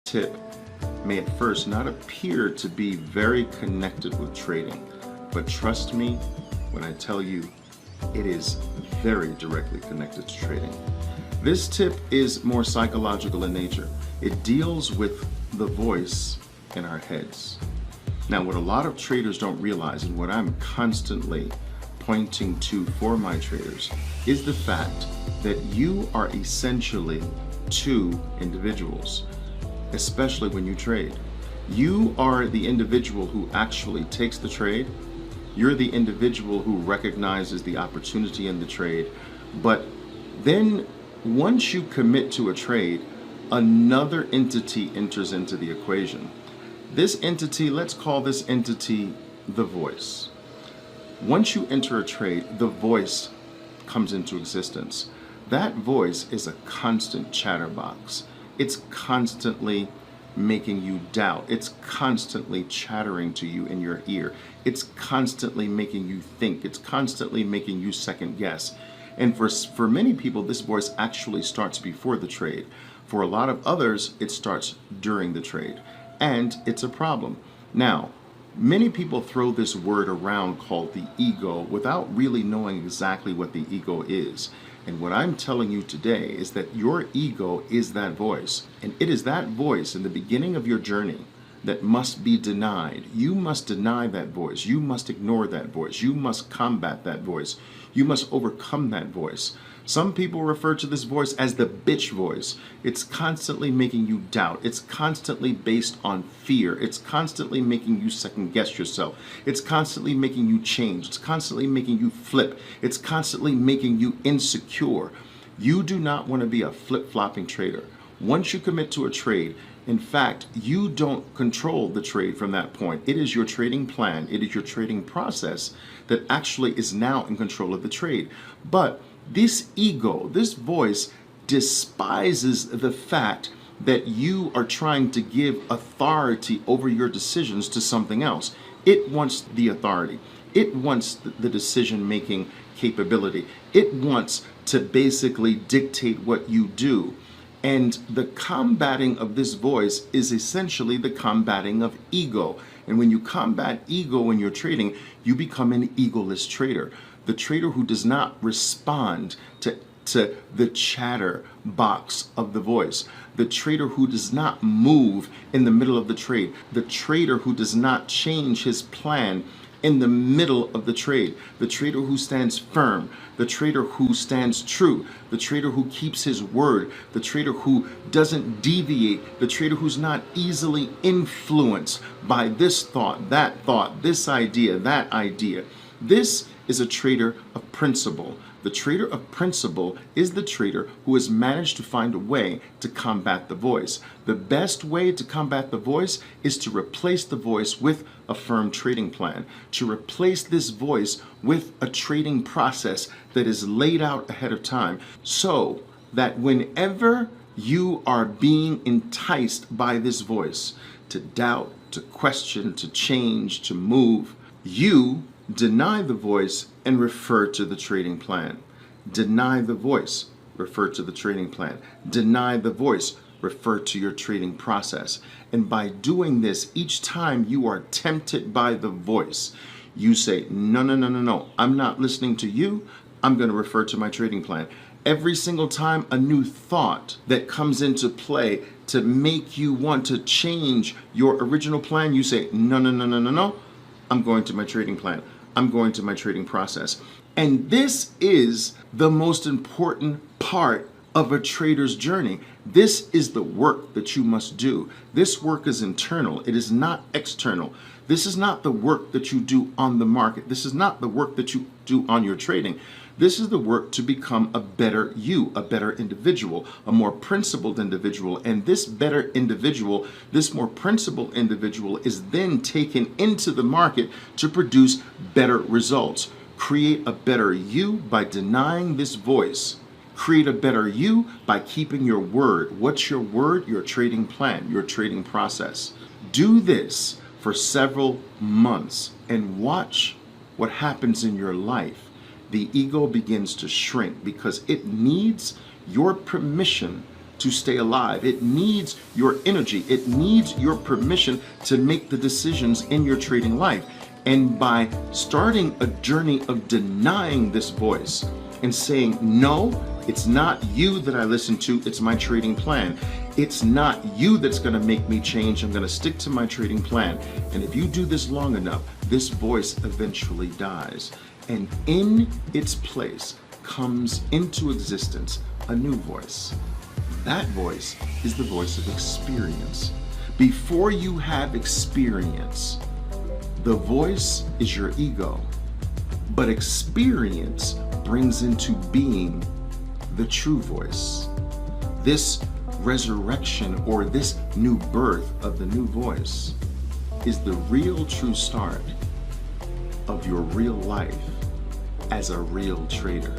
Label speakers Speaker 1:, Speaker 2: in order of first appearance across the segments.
Speaker 1: Tip may at first not appear to be very connected with trading, but trust me when I tell you it is very directly connected to trading. This tip is more psychological in nature. It deals with the voice in our heads. Now, what a lot of traders don't realize, and what I'm constantly pointing to for my traders, is the fact that you are essentially two individuals, especially when you trade. You are the individual who actually takes the trade. You're the individual who recognizes the opportunity in the trade. But then once you commit to a trade, another entity enters into the equation. This entity, let's call this entity the voice. Once you enter a trade, the voice comes into existence. That voice is a constant chatterbox. It's constantly making you doubt. It's constantly chattering to you in your ear. It's constantly making you think. It's constantly making you second guess. And for many people, this voice actually starts before the trade. For a lot of others, it starts during the trade. And it's a problem. Now, many people throw this word around called the ego without really knowing exactly what the ego is. And what I'm telling you today is that your ego is that voice. And it is that voice in the beginning of your journey that must be denied. You must deny that voice. You must ignore that voice. You must combat that voice. You must overcome that voice. Some people refer to this voice as the bitch voice. It's constantly making you doubt. It's constantly based on fear. It's constantly making you second guess yourself. It's constantly making you change. It's constantly making you flip. It's constantly making you insecure. You do not want to be a flip-flopping trader. Once you commit to a trade, in fact, you don't control the trade from that point. It is your trading plan. It is your trading process that actually is now in control of the trade. But this ego, this voice, despises the fact that you are trying to give authority over your decisions to something else. It wants the authority. It wants the decision-making capability. It wants to basically dictate what you do. And the combating of this voice is essentially the combating of ego. And when you combat ego when you're trading, you become an egoless trader. The trader who does not respond to the chatter box of the voice. The trader who does not move in the middle of the trade. The trader who does not change his plan in the middle of the trade. The trader who stands firm. The trader who stands true. The trader who keeps his word. The trader who doesn't deviate. The trader who's not easily influenced by this thought, this idea, that idea. This is a trader of principle. The trader of principle is the trader who has managed to find a way to combat the voice. The best way to combat the voice is to replace the voice with a firm trading plan, to replace this voice with a trading process that is laid out ahead of time, so that whenever you are being enticed by this voice to doubt, to question, to change, to move, you deny the voice and refer to the trading plan. Deny the voice, refer to the trading plan. Deny the voice, refer to your trading process. And by doing this, each time you are tempted by the voice, you say, no, I'm not listening to you. I'm going to refer to my trading plan. Every single time a new thought that comes into play to make you want to change your original plan, you say, no. I'm going to my trading plan. I'm going to my trading process. And this is the most important part of a trader's journey. This is the work that you must do. This work is internal. It is not external. This is not the work that you do on the market. This is not the work that you do on your trading. This is the work to become a better you, a better individual, a more principled individual. And this better individual, this more principled individual, is then taken into the market to produce better results. Create a better you by denying this voice. Create a better you by keeping your word. What's your word? Your trading plan, your trading process. Do this for several months and watch what happens in your life. The ego begins to shrink because it needs your permission to stay alive. It needs your energy. It needs your permission to make the decisions in your trading life. And by starting a journey of denying this voice and saying, no, it's not you that I listen to, it's my trading plan. It's not you that's gonna make me change. I'm gonna stick to my trading plan. And if you do this long enough, this voice eventually dies. And in its place comes into existence a new voice. That voice is the voice of experience. Before you have experience, the voice is your ego, but experience brings into being the true voice. This resurrection or this new birth of the new voice is the real true start of your real life as a real trader.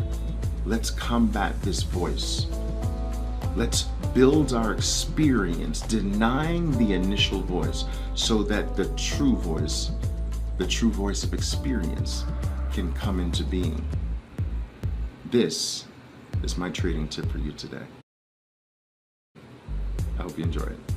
Speaker 1: Let's combat this voice. Let's build our experience denying the initial voice so that the true voice of experience can come into being. This is my trading tip for you today. I hope you enjoy it.